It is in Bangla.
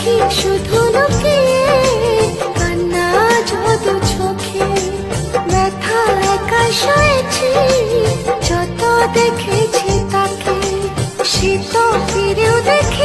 রাখি শুধু লুকিয়ে, কান্না যত চোখে, ব্যথা একা সয়েছি যত দেখেছি তাকে, সে তো ফিরেও দেখে